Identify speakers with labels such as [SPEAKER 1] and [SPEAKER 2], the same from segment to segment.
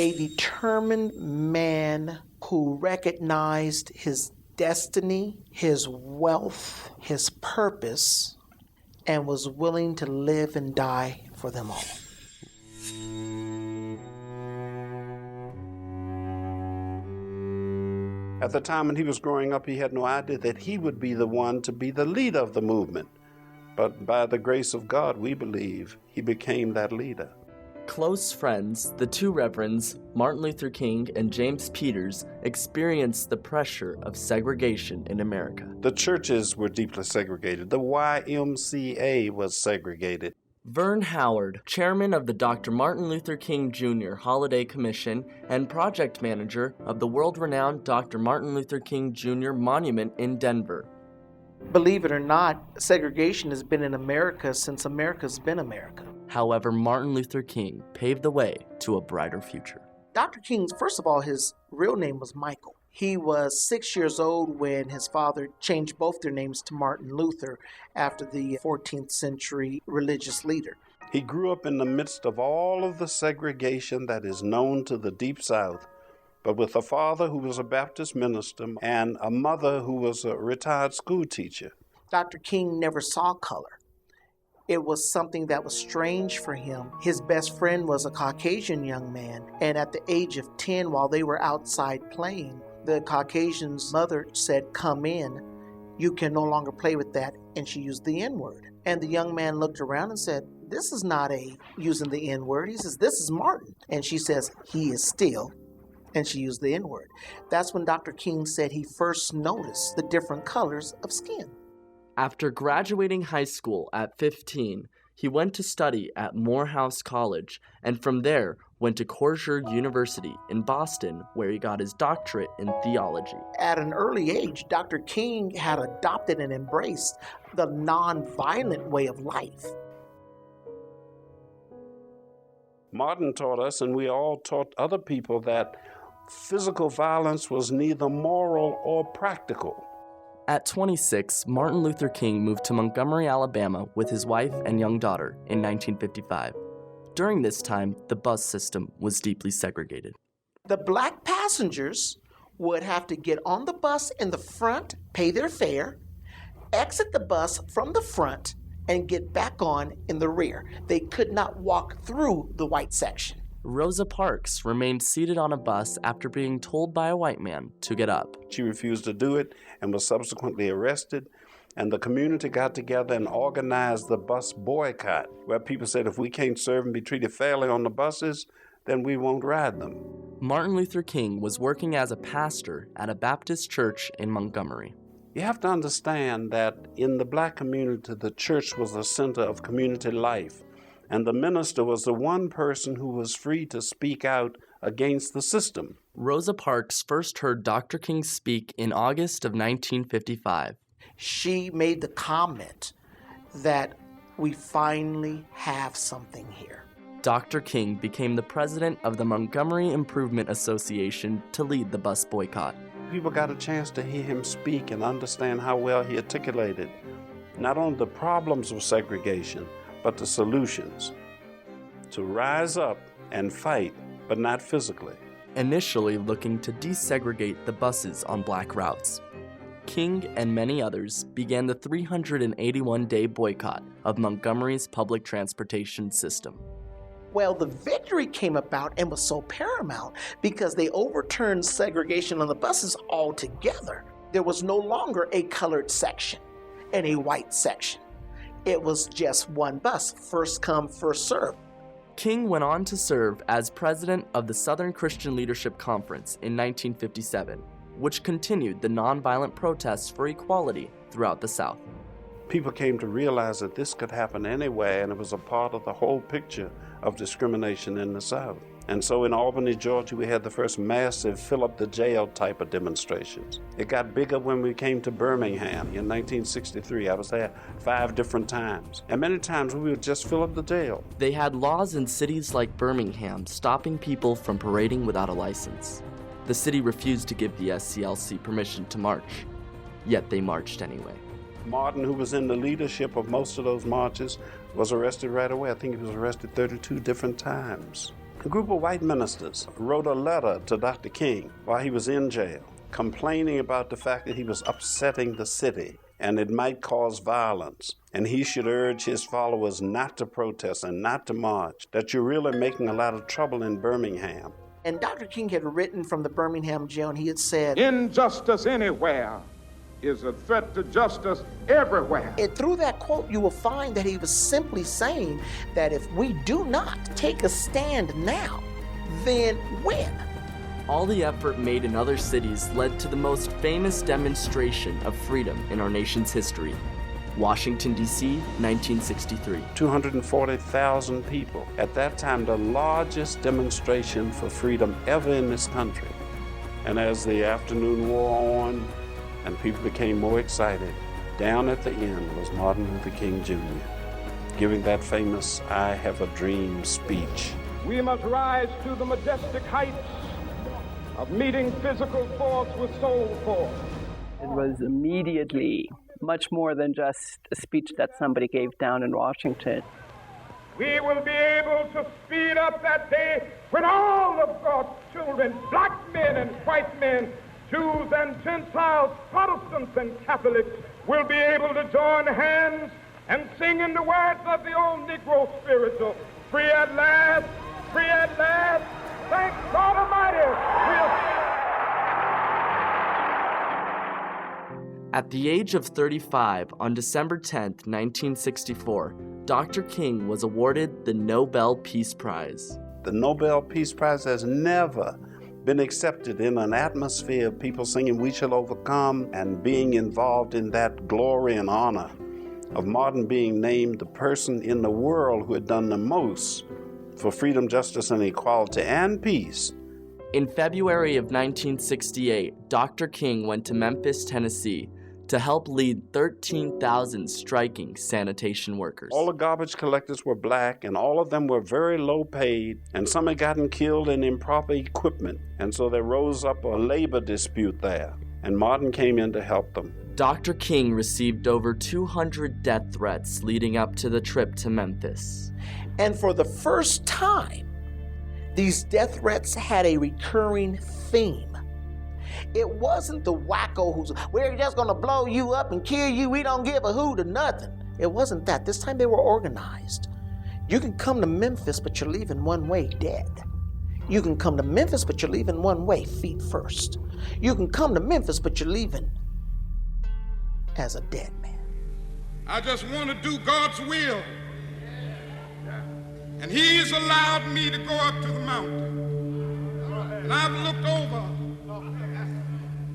[SPEAKER 1] a determined man who recognized his destiny, his wealth, his purpose, and was willing to live and die for them all.
[SPEAKER 2] At the time when he was growing up, he had no idea that he would be the one to be the leader of the movement. But by the grace of God, we believe he became that leader.
[SPEAKER 3] Close friends, the two Reverends, Martin Luther King and James Peters, experienced the pressure of segregation in America.
[SPEAKER 2] The churches were deeply segregated. The YMCA was segregated.
[SPEAKER 3] Vern Howard, chairman of the Dr. Martin Luther King Jr. Holiday Commission and project manager of the world-renowned Dr. Martin Luther King Jr. Monument in Denver.
[SPEAKER 1] Believe it or not, segregation has been in America since America's been America.
[SPEAKER 3] However, Martin Luther King paved the way to a brighter future.
[SPEAKER 1] Dr. King, first of all, his real name was Michael. He was 6 years old when his father changed both their names to Martin Luther after the 14th century religious leader.
[SPEAKER 2] He grew up in the midst of all of the segregation that is known to the Deep South, but with a father who was a Baptist minister and a mother who was a retired school teacher.
[SPEAKER 1] Dr. King never saw color. It was something that was strange for him. His best friend was a Caucasian young man, and at the age of 10, while they were outside playing, the Caucasian's mother said, "Come in, you can no longer play with that," and she used the N-word. And the young man looked around and said, "This is not using the N-word." He says, "This is Martin." And she says, "He is still," and she used the N-word. That's when Dr. King said he first noticed the different colors of skin.
[SPEAKER 3] After graduating high school at 15, he went to study at Morehouse College, and from there went to Corsair University in Boston, where he got his doctorate in theology.
[SPEAKER 1] At an early age, Dr. King had adopted and embraced the nonviolent way of life.
[SPEAKER 2] Martin taught us, and we all taught other people, that physical violence was neither moral or practical.
[SPEAKER 3] At 26, Martin Luther King moved to Montgomery, Alabama with his wife and young daughter in 1955. During this time, the bus system was deeply segregated.
[SPEAKER 1] The black passengers would have to get on the bus in the front, pay their fare, exit the bus from the front, and get back on in the rear. They could not walk through the white section.
[SPEAKER 3] Rosa Parks remained seated on a bus after being told by a white man to get up.
[SPEAKER 2] She refused to do it and was subsequently arrested, and the community got together and organized the bus boycott, where people said if we can't serve and be treated fairly on the buses, then we won't ride them.
[SPEAKER 3] Martin Luther King was working as a pastor at a Baptist church in Montgomery.
[SPEAKER 2] You have to understand that in the black community, the church was the center of community life. And the minister was the one person who was free to speak out against the system.
[SPEAKER 3] Rosa Parks first heard Dr. King speak in August of 1955.
[SPEAKER 1] She made the comment that we finally have something here.
[SPEAKER 3] Dr. King became the president of the Montgomery Improvement Association to lead the bus boycott.
[SPEAKER 2] People got a chance to hear him speak and understand how well he articulated not only the problems of segregation, but the solutions. To rise up and fight, but not physically.
[SPEAKER 3] Initially looking to desegregate the buses on black routes, King and many others began the 381-day boycott of Montgomery's public transportation system.
[SPEAKER 1] Well, the victory came about and was so paramount because they overturned segregation on the buses altogether. There was no longer a colored section and a white section. It was just one bus, first come, first served.
[SPEAKER 3] King went on to serve as president of the Southern Christian Leadership Conference in 1957, which continued the nonviolent protests for equality throughout the South.
[SPEAKER 2] People came to realize that this could happen anywhere, and it was a part of the whole picture of discrimination in the South. And so in Albany, Georgia, we had the first massive fill up the jail type of demonstrations. It got bigger when we came to Birmingham in 1963. I was there 5 different times. And many times we would just fill up the jail.
[SPEAKER 3] They had laws in cities like Birmingham stopping people from parading without a license. The city refused to give the SCLC permission to march, yet they marched anyway.
[SPEAKER 2] Martin, who was in the leadership of most of those marches, was arrested right away. I think he was arrested 32 different times. A group of white ministers wrote a letter to Dr. King while he was in jail, complaining about the fact that he was upsetting the city and it might cause violence, and he should urge his followers not to protest and not to march, that you're really making a lot of trouble in Birmingham.
[SPEAKER 1] And Dr. King had written from the Birmingham jail, and he had said,
[SPEAKER 4] "Injustice anywhere is a threat to justice everywhere."
[SPEAKER 1] And through that quote, you will find that he was simply saying that if we do not take a stand now, then when?
[SPEAKER 3] All the effort made in other cities led to the most famous demonstration of freedom in our nation's history. Washington, D.C., 1963.
[SPEAKER 2] 240,000 people. At that time, the largest demonstration for freedom ever in this country. And as the afternoon wore on and people became more excited, down at the end was Martin Luther King Jr. giving that famous "I Have a Dream" speech.
[SPEAKER 4] We must rise to the majestic heights of meeting physical force with soul force.
[SPEAKER 5] It was immediately much more than just a speech that somebody gave down in Washington.
[SPEAKER 4] We will be able to speed up that day when all of God's children, black men and white men, Jews and Gentiles, Protestants and Catholics, will be able to join hands and sing in the words of the old Negro spiritual, "Free at last, free at last, thank God Almighty."
[SPEAKER 3] At the age of 35, on December 10th, 1964, Dr. King was awarded the Nobel Peace Prize.
[SPEAKER 2] The Nobel Peace Prize has never been accepted in an atmosphere of people singing "We Shall Overcome" and being involved in that glory and honor of Martin being named the person in the world who had done the most for freedom, justice, and equality and peace.
[SPEAKER 3] In February of 1968, Dr. King went to Memphis, Tennessee, to help lead 13,000 striking sanitation workers.
[SPEAKER 2] All the garbage collectors were black, and all of them were very low paid, and some had gotten killed in improper equipment, and so there rose up a labor dispute there, and Martin came in to help them.
[SPEAKER 3] Dr. King received over 200 death threats leading up to the trip to Memphis.
[SPEAKER 1] And for the first time, these death threats had a recurring theme. It wasn't the wacko who's, "We're just gonna blow you up and kill you, we don't give a hoot or nothing." It wasn't that. This time they were organized. You can come to Memphis, but you're leaving one way, dead. You can come to Memphis, but you're leaving one way, feet first. You can come to Memphis, but you're leaving as a dead man.
[SPEAKER 4] I just want to do God's will. And He's allowed me to go up to the mountain. And I've looked over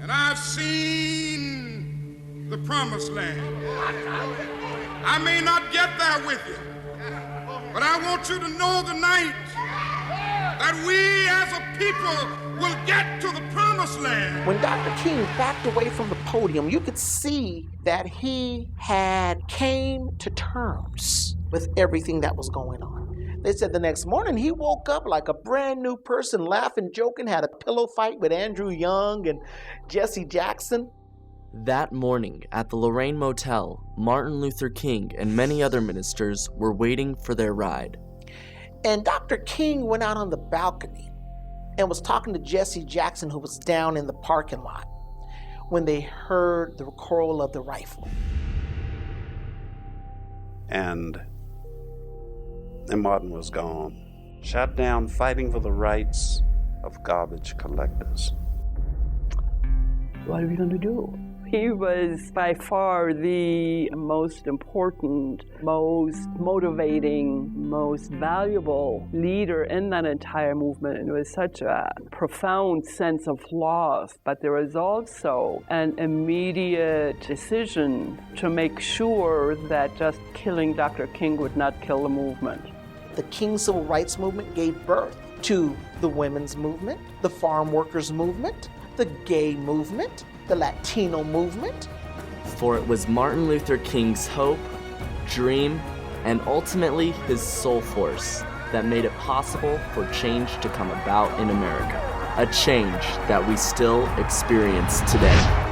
[SPEAKER 4] and I've seen the promised land. I may not get there with you, but I want you to know tonight that we as a people will get to the promised land.
[SPEAKER 1] When Dr. King backed away from the podium, you could see that he had came to terms with everything that was going on. They said the next morning he woke up like a brand new person, laughing, joking, had a pillow fight with Andrew Young and Jesse Jackson.
[SPEAKER 3] That morning at the Lorraine Motel, Martin Luther King and many other ministers were waiting for their ride.
[SPEAKER 1] And Dr. King went out on the balcony and was talking to Jesse Jackson, who was down in the parking lot, when they heard the recoil of the rifle.
[SPEAKER 2] And Martin was gone, shot down fighting for the rights of garbage collectors.
[SPEAKER 5] What are we going to do? He was by far the most important, most motivating, most valuable leader in that entire movement. And it was such a profound sense of loss, but there was also an immediate decision to make sure that just killing Dr. King would not kill the movement.
[SPEAKER 1] The King Civil Rights Movement gave birth to the women's movement, the farm workers movement, the gay movement, the Latino movement.
[SPEAKER 3] For it was Martin Luther King's hope, dream, and ultimately his soul force that made it possible for change to come about in America. A change that we still experience today.